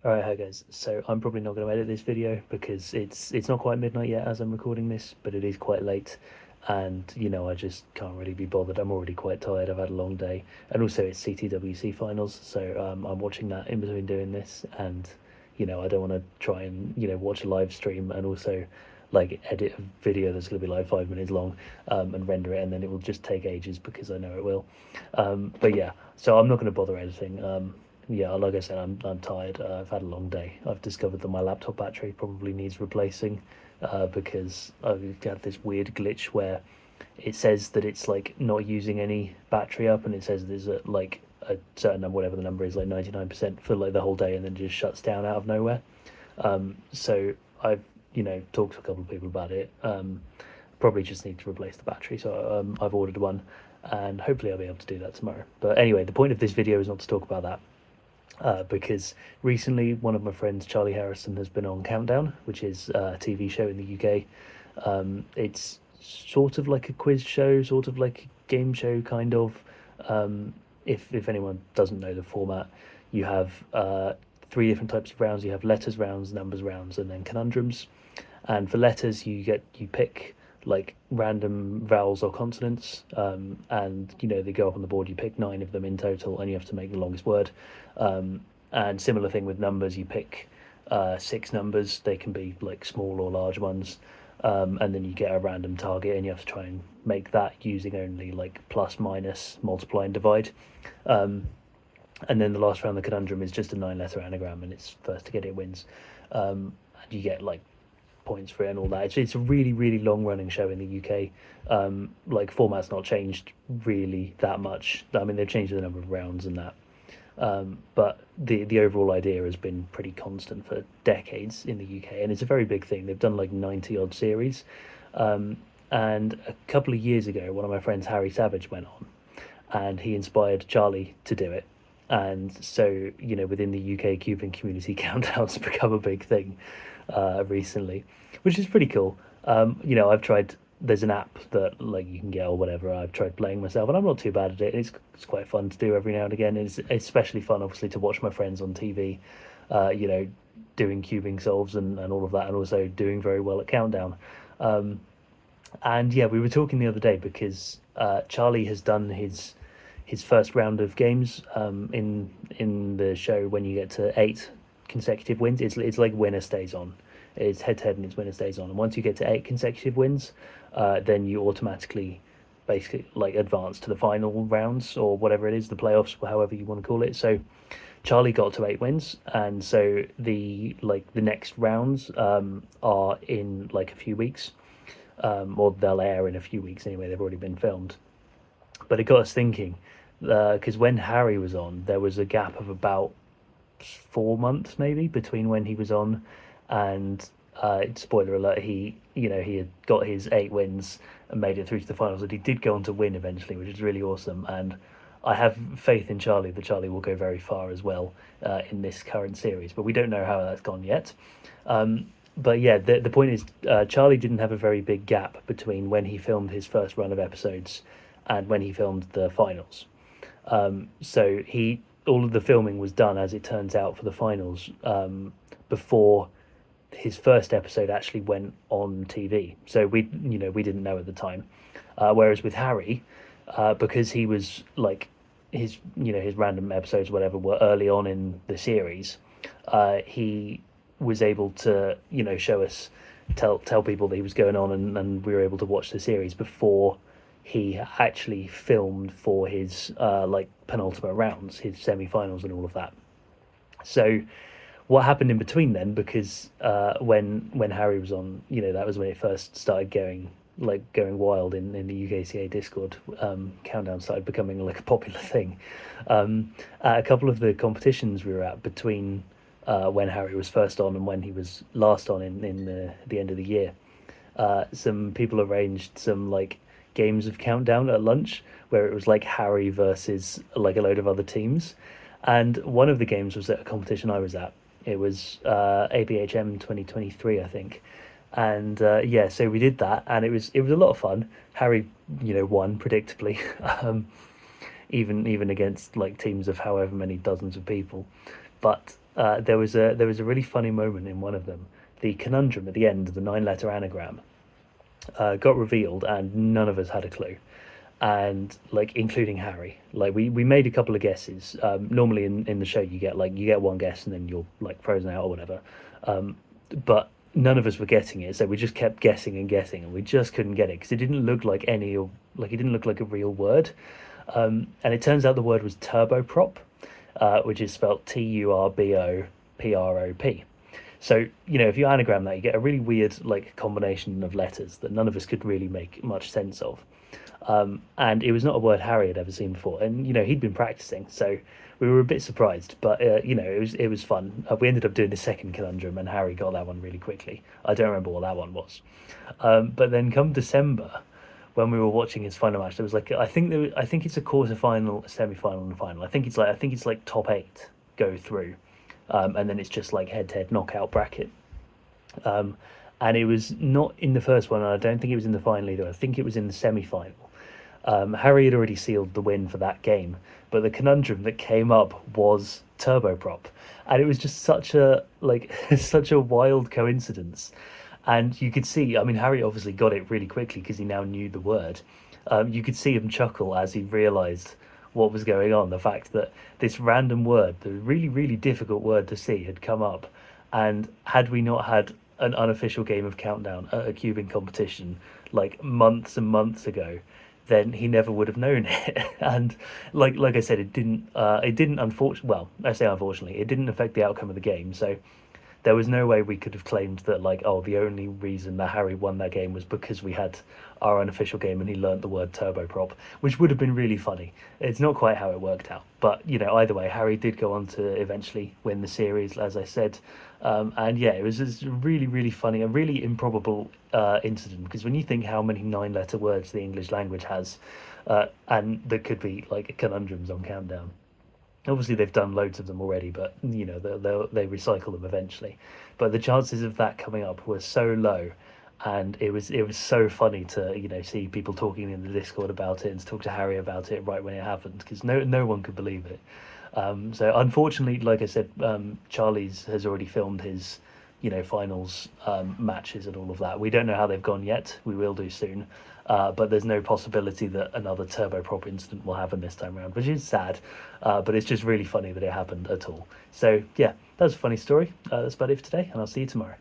Alright, hi guys. So I'm probably not going to edit this video because it's not quite midnight yet as I'm recording this, but it is quite late, and I just can't really be bothered. I'm already quite tired. I've had a long day, and also it's CTWC finals, so I'm watching that in between doing this, and I don't want to try and watch a live stream and also like edit a video that's going to be like 5 minutes long, and render it, and then it will just take ages because I know it will. But yeah, so I'm not going to bother editing. Yeah, like I said, I'm tired. I've had a long day. I've discovered that my laptop battery probably needs replacing, because I've got this weird glitch where it says that it's like not using any battery up, and it says there's like a certain number, whatever the number is, like 99% for like the whole day, and then just shuts down out of nowhere. So I've talked to a couple of people about it. Probably just need to replace the battery, so I've ordered one, and hopefully I'll be able to do that tomorrow. But anyway, the point of this video is not to talk about that. Because recently one of my friends, Charlie Harrison, has been on Countdown, which is a TV show in the UK. It's sort of like a quiz show, sort of like a game show, kind of. If anyone doesn't know the format, you have three different types of rounds. You have letters rounds, numbers rounds, and then conundrums. And for letters, you pick like random vowels or consonants, and they go up on the board. You pick 9 of them in total, and you have to make the longest word. And similar thing with numbers, you pick 6 numbers. They can be like small or large ones, and then you get a random target, and you have to try and make that using only like plus, minus, multiply, and divide. And then the last round, the conundrum, is just a 9-letter anagram, and it's first to get it wins. And you get like points for it and all that. It's a really, really long running show in the UK. Like, format's not changed really that much. I mean, they've changed the number of rounds and that, but the overall idea has been pretty constant for decades in the UK, and it's a very big thing. They've done like 90 odd series, and a couple of years ago, one of my friends, Harry Savage, went on, and he inspired Charlie to do it. And so, within the UK cubing community, countdowns become a big thing recently, which is pretty cool. I've tried. There's an app that like you can get or whatever. I've tried playing myself, and I'm not too bad at it. It's quite fun to do every now and again. It's especially fun, obviously, to watch my friends on TV, doing cubing solves and all of that, and also doing very well at Countdown. And yeah, we were talking the other day because Charlie has done his first round of games in the show. When you get to 8 consecutive wins, it's like winner stays on. It's head to head, and it's winner stays on. And once you get to 8 consecutive wins, then you automatically basically like advance to the final rounds, or whatever it is, the playoffs, however you want to call it. So Charlie got to 8 wins, and so the next rounds are in like a few weeks, or they'll air in a few weeks anyway. They've already been filmed. But it got us thinking, because when Harry was on, there was a gap of about 4 months maybe between when he was on and spoiler alert, he had got his 8 wins and made it through to the finals, and he did go on to win eventually, which is really awesome. And I have faith in Charlie that Charlie will go very far as well in this current series, but we don't know how that's gone yet. But yeah, the point is, Charlie didn't have a very big gap between when he filmed his first run of episodes and when he filmed the finals. So all of the filming was done, as it turns out, for the finals, before his first episode actually went on TV. So we didn't know at the time. Whereas with Harry, because he was like his random episodes, whatever, were early on in the series, he was able to show us, tell people that he was going on, and we were able to watch the series before he actually filmed for his like penultimate rounds, his semi-finals, and all of that. So what happened in between then, because when Harry was on, that was when it first started going wild in the UKCA Discord. Countdown started becoming like a popular thing. At a couple of the competitions we were at between when Harry was first on and when he was last on in the end of the year, some people arranged some like games of Countdown at lunch, where it was like Harry versus like a load of other teams. And one of the games was at a competition I was at. It was ABHM 2023, I think. And yeah, so we did that, and it was a lot of fun. Harry, won predictably, even against like teams of however many dozens of people. But There was a really funny moment in one of them. The conundrum at the end, the nine-letter anagram, got revealed, and none of us had a clue. And like including Harry, like we made a couple of guesses. Normally in the show you get one guess and then you're like frozen out or whatever. But none of us were getting it, so we just kept guessing and guessing, and we just couldn't get it because it didn't look like any or like it didn't look like a real word. And it turns out the word was turboprop, which is spelled turboprop. So, if you anagram that, you get a really weird like combination of letters that none of us could really make much sense of. And it was not a word Harry had ever seen before, and he'd been practicing, so we were a bit surprised. But it was fun. We ended up doing the second conundrum, and Harry got that one really quickly. I don't remember what that one was, but then come December, when we were watching his final match, there was like I think it's a quarter final, a semi final, and a final. I think it's like top eight go through, and then it's just like head to head knockout bracket. Um, and it was not in the first one, and I don't think it was in the final either. I think it was in the semi final. Harry had already sealed the win for that game, but the conundrum that came up was turboprop, and it was just such a like such a wild coincidence. And you could see, I mean, Harry obviously got it really quickly because he now knew the word. You could see him chuckle as he realised what was going on. The fact that this random word, the really, really difficult word to see, had come up. And had we not had an unofficial game of Countdown at a cubing competition like months and months ago, then he never would have known it. And like I said, it didn't unfortunately, well, I say unfortunately, it didn't affect the outcome of the game. So there was no way we could have claimed that like, oh, the only reason that Harry won that game was because we had our unofficial game and he learnt the word turboprop, which would have been really funny. It's not quite how it worked out, but either way, Harry did go on to eventually win the series, as I said. And yeah, it was just really, really funny, a really improbable incident, because when you think how many nine-letter words the English language has, and there could be like conundrums on Countdown. Obviously, they've done loads of them already, but they recycle them eventually. But the chances of that coming up were so low, and it was so funny to see people talking in the Discord about it and to talk to Harry about it right when it happened, because no one could believe it. So unfortunately, like I said, Charlie's has already filmed his finals matches and all of that. We don't know how they've gone yet. We will do soon. But there's no possibility that another turboprop incident will happen this time around, which is sad. But it's just really funny that it happened at all. So yeah, that's a funny story. That's about it for today, and I'll see you tomorrow.